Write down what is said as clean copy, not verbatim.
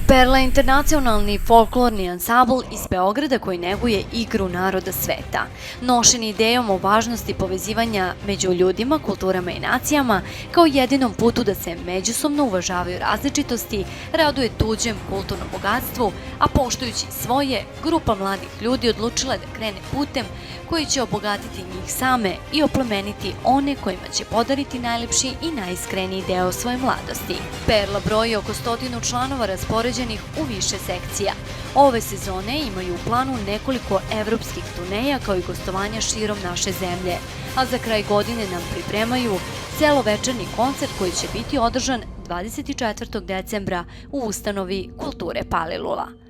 Perla je internacionalni folklorni ansambl iz Beograda koji neguje igru naroda sveta. Nošen idejom o važnosti povezivanja među ljudima, kulturama i nacijama, kao jedinom putu da se međusobno uvažavaju različitosti, raduje tuđem kulturnom bogatstvu, a poštujući svoje, grupa mladih ljudi odlučila da krene putem koji će obogatiti njih same i oplemeniti one kojima će podariti najlepši i najiskreniji deo svoje mladosti. Perla broji oko 100 članova raspoređenih u više sekcija. Ove sezone imaju u planu nekoliko evropskih turneja kao i gostovanja širom naše zemlje, a za kraj godine nam pripremaju celovečernji koncert koji će biti održan 24. decembra u ustanovi Kulture Palilula.